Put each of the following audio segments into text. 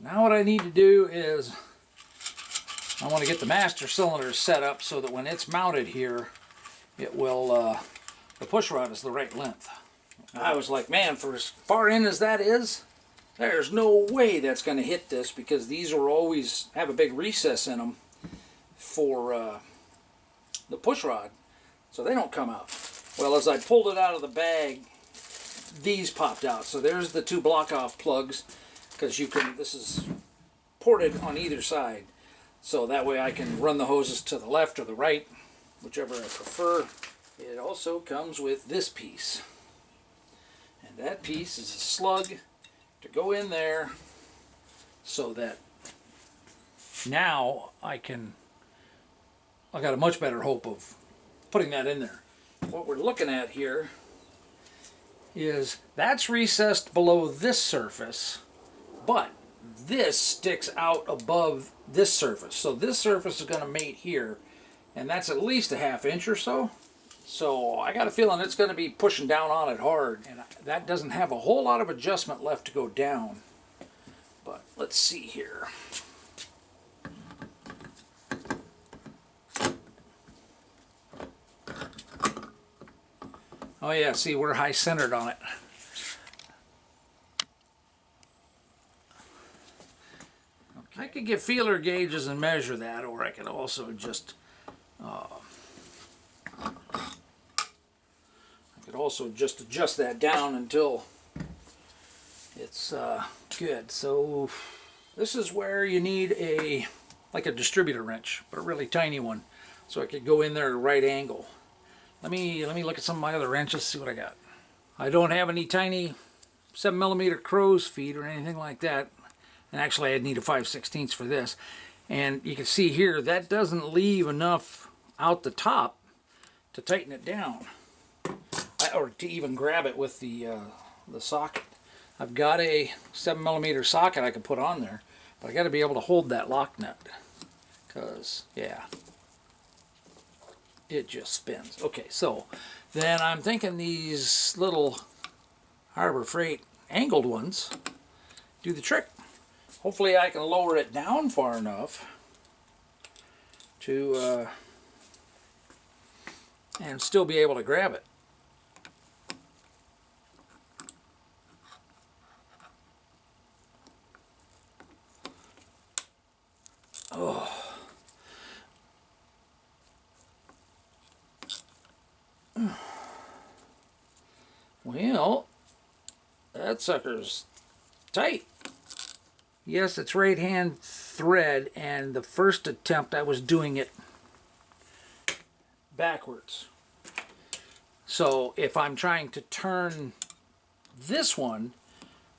Now what I need to do is I want to get the master cylinder set up so that when it's mounted here, it will, the push rod is the right length. I was like, man, for as far in as that is, there's no way that's going to hit this, because these will always have a big recess in them for the push rod, so they don't come out. Well, as I pulled it out of the bag, these popped out. So there's the 2 block off plugs, because you can, this is ported on either side, so that way I can run the hoses to the left or the right, whichever I prefer. It also comes with this piece, and that piece is a slug to go in there, so that now I got a much better hope of putting that in there. What we're looking at here is that's recessed below this surface, but this sticks out above this surface. So this surface is going to mate here, and that's at least a ½ inch or so. So I got a feeling it's going to be pushing down on it hard, and that doesn't have a whole lot of adjustment left to go down. But let's see here. Oh yeah, see, we're high centered on it. Okay. I could get feeler gauges and measure that, or I could also just adjust that down until it's good. So this is where you need like a distributor wrench, but a really tiny one, so I could go in there at a right angle. Let me look at some of my other wrenches, see what I got. I don't have any tiny 7mm crow's feet or anything like that. And actually I'd need a 5/16 for this. And you can see here, that doesn't leave enough out the top to tighten it down, or to even grab it with the socket. I've got a 7mm socket I can put on there, but I got to be able to hold that lock nut, because yeah, it just spins. Okay, so then I'm thinking these little Harbor Freight angled ones do the trick. Hopefully I can lower it down far enough to and still be able to grab it. Oh. Well, that sucker's tight. Yes, it's right hand thread, and the first attempt I was doing it backwards. So if I'm trying to turn this one,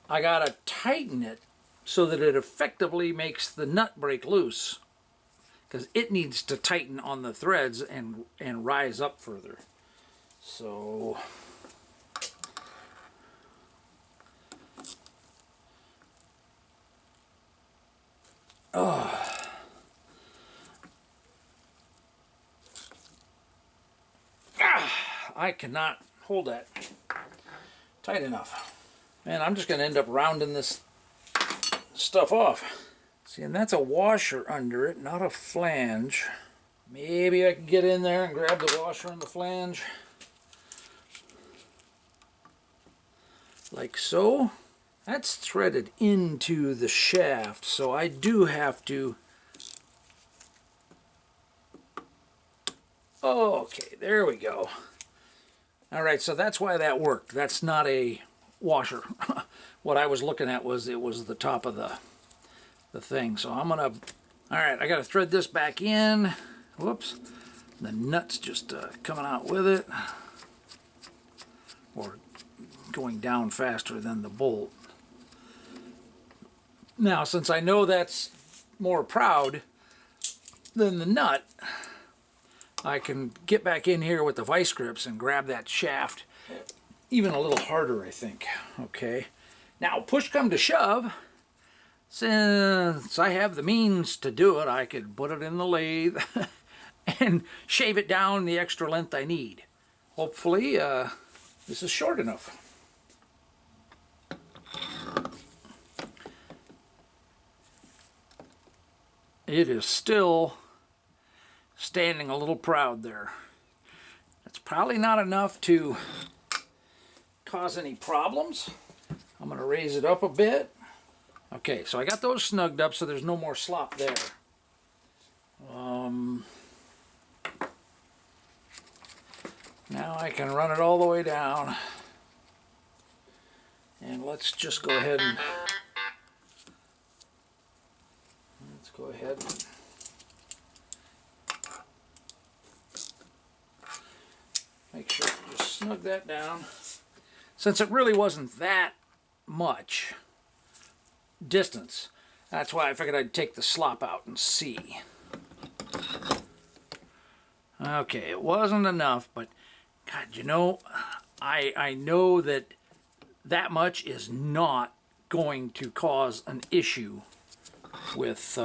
I gotta tighten it so that it effectively makes the nut break loose, because it needs to tighten on the threads and rise up further. So I cannot hold that tight enough. Man, I'm just going to end up rounding this stuff off. See, and that's a washer under it, not a flange. Maybe I can get in there and grab the washer and the flange. Like so. That's threaded into the shaft, so I do have to... Okay, there we go. Alright, so that's why that worked. That's not a washer. What I was looking at was, it was the top of the thing. So I'm gonna... Alright, I gotta thread this back in. Whoops. The nut's just coming out with it. Or going down faster than the bolt. Now, since I know that's more proud than the nut, I can get back in here with the vice grips and grab that shaft even a little harder, I think. Okay. Now, push come to shove, since I have the means to do it, I could put it in the lathe and shave it down the extra length I need. Hopefully, this is short enough. it is still standing a little proud there. It's probably not enough to cause any problems. I'm going to raise it up a bit. Okay, so I got those snugged up so there's no more slop there. Now I can run it all the way down. And let's just go ahead and make sure I just snug that down. Since it really wasn't that much distance, that's why I figured I'd take the slop out and see. Okay, it wasn't enough, but God, you know, I know that much is not going to cause an issue with,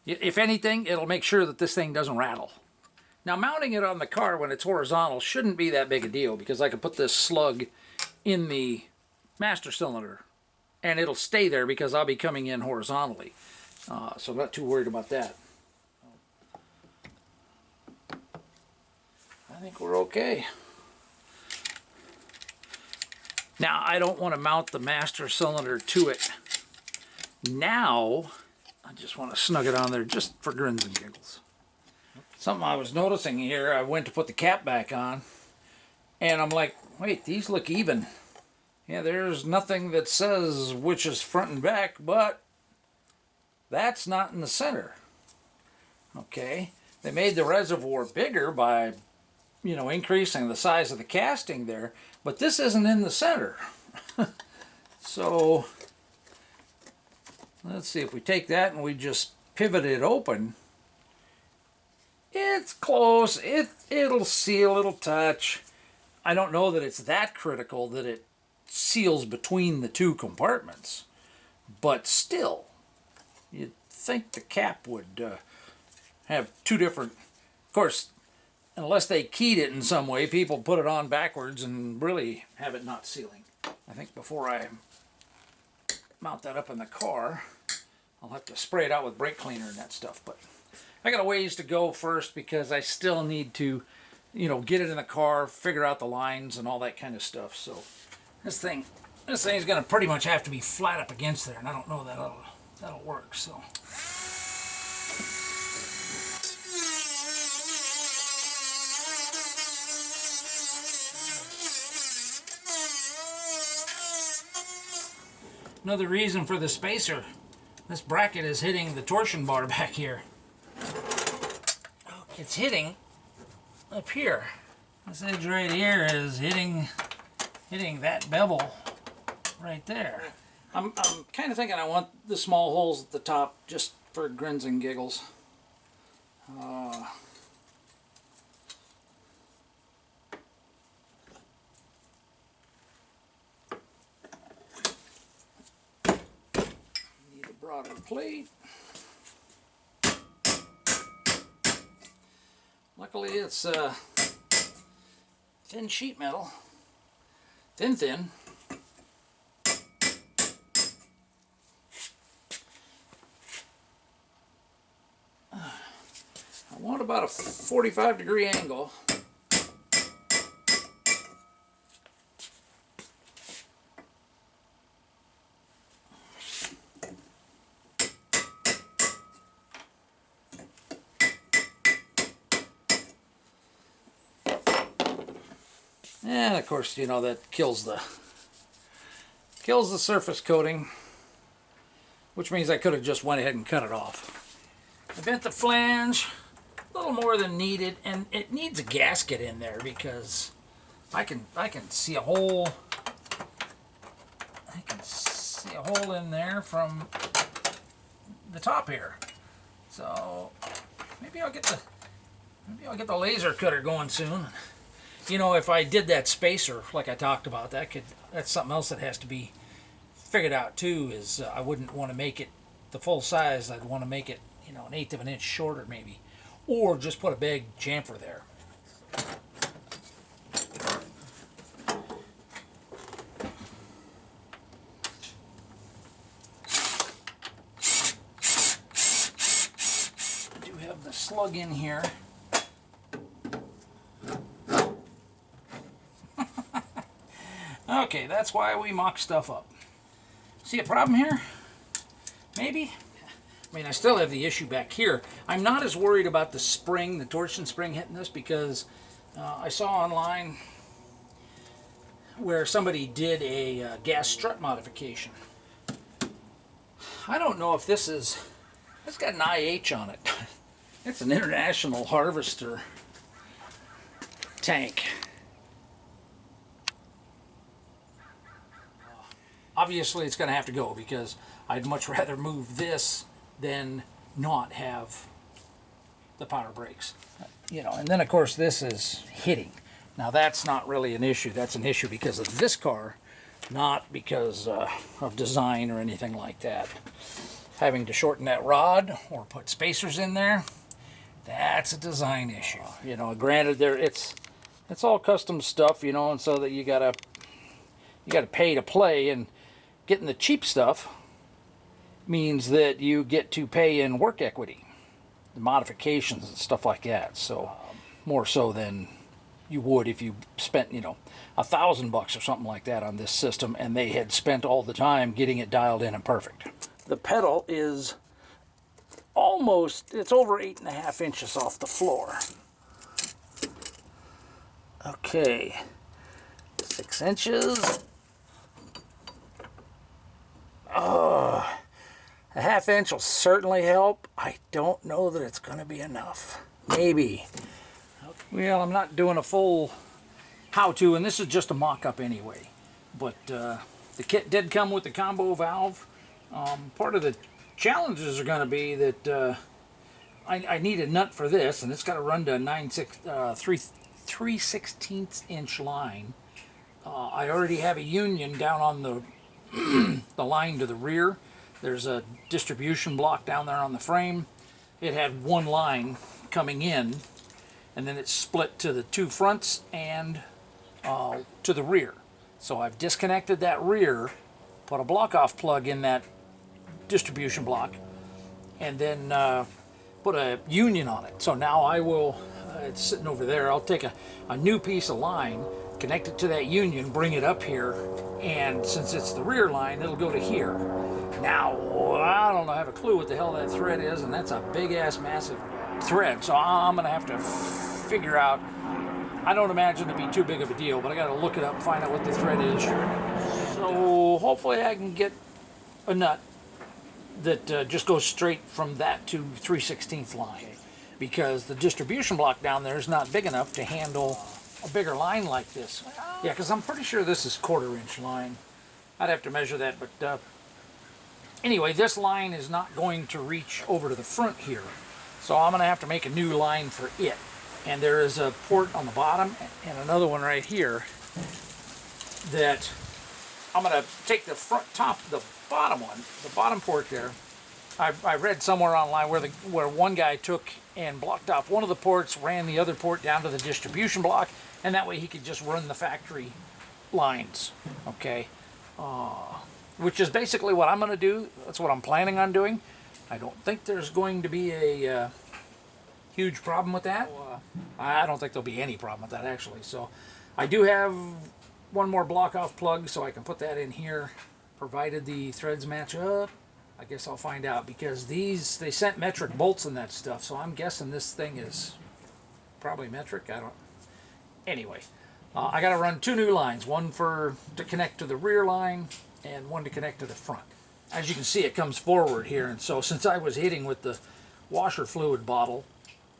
if anything, it'll make sure that this thing doesn't rattle. Now, mounting it on the car when it's horizontal shouldn't be that big a deal, because I can put this slug in the master cylinder and it'll stay there because I'll be coming in horizontally. So I'm not too worried about that. I think we're okay. Now, I don't want to mount the master cylinder to it now. I just want to snug it on there just for grins and giggles. Something I was noticing here, I went to put the cap back on, and I'm like, wait, these look even. Yeah, there's nothing that says which is front and back, but that's not in the center. Okay, they made the reservoir bigger by, you know, increasing the size of the casting there, but this isn't in the center. So let's see, if we take that and we just pivot it open, it's close. It'll seal, it'll touch. I don't know that it's that critical that it seals between the two compartments, but still, you'd think the cap would have two different, of course, unless they keyed it in some way, people put it on backwards and really have it not sealing. I think before I mount that up in the car, I'll have to spray it out with brake cleaner and that stuff, but I got a ways to go first because I still need to, you know, get it in the car, figure out the lines and all that kind of stuff. So this thing's going to pretty much have to be flat up against there, and I don't know that that'll work. So another reason for the spacer, this bracket is hitting the torsion bar back here. It's hitting up here. This edge right here is hitting that bevel right there. I'm kind of thinking I want the small holes at the top just for grins and giggles. Need a broader plate. Luckily it's thin sheet metal, thin. I want about a 45-degree angle. And of course, you know, that kills the surface coating, which means I could have just went ahead and cut it off. I bent the flange a little more than needed, and it needs a gasket in there because I can see a hole. I can see a hole in there from the top here. So maybe I'll get the laser cutter going soon. You know, if I did that spacer like I talked about, that's something else that has to be figured out too. Is I wouldn't want to make it the full size. I'd want to make it, you know, 1/8 of an inch shorter maybe, or just put a big chamfer there. slug in here. Okay, that's why we mock stuff up. See a problem here? Maybe? I mean, I still have the issue back here. I'm not as worried about the spring, the torsion spring hitting this, because I saw online where somebody did a gas strut modification. I don't know if this is... It's got an IH on it. It's an International Harvester tank. Obviously it's going to have to go, because I'd much rather move this than not have the power brakes. You know, and then of course this is hitting. Now that's not really an issue. That's an issue because of this car, not because of design or anything like that. Having to shorten that rod or put spacers in there, that's a design issue. You know, granted, it's all custom stuff, you know, and so that you gotta pay to play, and getting the cheap stuff means that you get to pay in work equity, the modifications and stuff like that. So more so than you would if you spent, you know, $1,000 or something like that on this system, and they had spent all the time getting it dialed in and perfect. The pedal is almost, it's over 8.5 inches off the floor. Okay, 6 inches. Oh, a ½ inch will certainly help. I don't know that it's going to be enough. Maybe. Well, I'm not doing a full how-to, and this is just a mock-up anyway. But the kit did come with the combo valve. Part of the challenges are going to be that I need a nut for this, and it's got to run to a 3/16 inch line. I already have a union down on the the line to the rear. There's a distribution block down there on the frame. It had one line coming in, and then it's split to the two fronts and to the rear. So I've disconnected that rear, put a block-off plug in that distribution block, and then put a union on it. So now I will, it's sitting over there, I'll take a new piece of line, connect it to that union, bring it up here, and since it's the rear line, it'll go to here. Now, I don't have a clue what the hell that thread is, and that's a big-ass, massive thread, so I'm going to have to figure out. I don't imagine it'd be too big of a deal, but I got to look it up and find out what the thread is. So hopefully I can get a nut that just goes straight from that to 3/16 line, because the distribution block down there is not big enough to handle a bigger line like this. Yeah, because I'm pretty sure this is 1/4 inch line. I'd have to measure that, but anyway, this line is not going to reach over to the front here, so I'm going to have to make a new line for it. And there is a port on the bottom and another one right here that I'm going to take the front top, the bottom one, the bottom port there. I read somewhere online where one guy took and blocked off one of the ports, ran the other port down to the distribution block, and that way he could just run the factory lines, okay? Which is basically what I'm going to do. That's what I'm planning on doing. I don't think there's going to be a huge problem with that. I don't think there'll be any problem with that, actually. So I do have one more block-off plug, so I can put that in here, provided the threads match up. I guess I'll find out, because they sent metric bolts and that stuff, so I'm guessing this thing is probably metric. Anyway, I got to run two new lines, one to connect to the rear line and one to connect to the front. As you can see, it comes forward here, and so since I was hitting with the washer fluid bottle,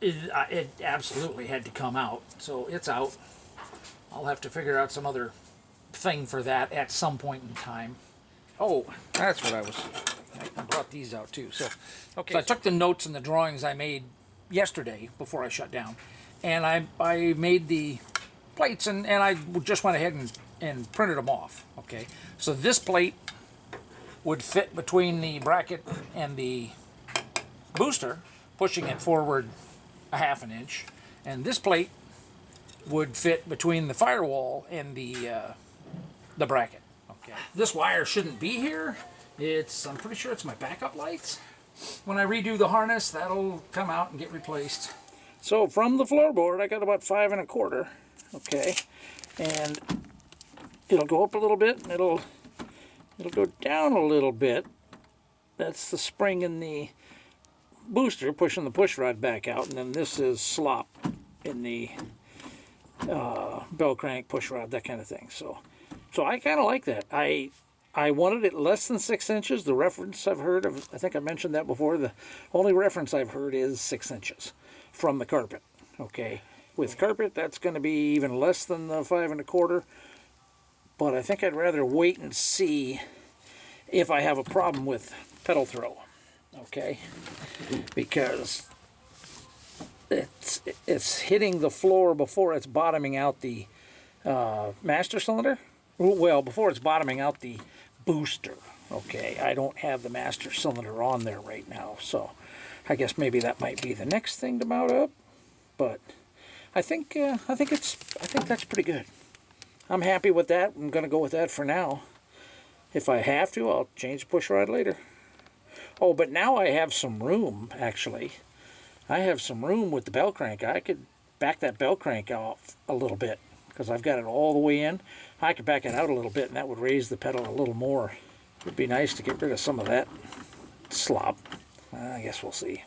it absolutely had to come out. So it's out. I'll have to figure out some other thing for that at some point in time. Oh, that's what I brought these out too. So, okay, so I took the notes and the drawings I made yesterday before I shut down, and I made the plates, and I just went ahead and printed them off. Okay, so this plate would fit between the bracket and the booster, pushing it forward a ½ inch, and this plate would fit between the firewall and the bracket. Okay, this wire shouldn't be here. I'm pretty sure it's my backup lights. when I redo the harness, that'll come out and get replaced. So from the floorboard, I got about 5 1/4. Okay, and it'll go up a little bit, and it'll go down a little bit. That's the spring in the booster pushing the push rod back out, and then this is slop in the bell crank, push rod, that kind of thing. So I kind of like that. I wanted it less than 6 inches. The reference I've heard of, I think I mentioned that before, the only reference I've heard is 6 inches from the carpet. Okay, with carpet that's going to be even less than the 5 1/4, but I think I'd rather wait and see if I have a problem with pedal throw. Okay, because it's hitting the floor before it's bottoming out the master cylinder. Well, before it's bottoming out the booster. Okay, I don't have the master cylinder on there right now, so I guess maybe that might be the next thing to mount up. But I think that's pretty good. I'm happy with that. I'm going to go with that for now. If I have to, I'll change the push rod later. Oh, but now I have some room, actually. I have some room with the bell crank. I could back that bell crank off a little bit because I've got it all the way in. I could back it out a little bit, and that would raise the pedal a little more. It would be nice to get rid of some of that slop. I guess we'll see.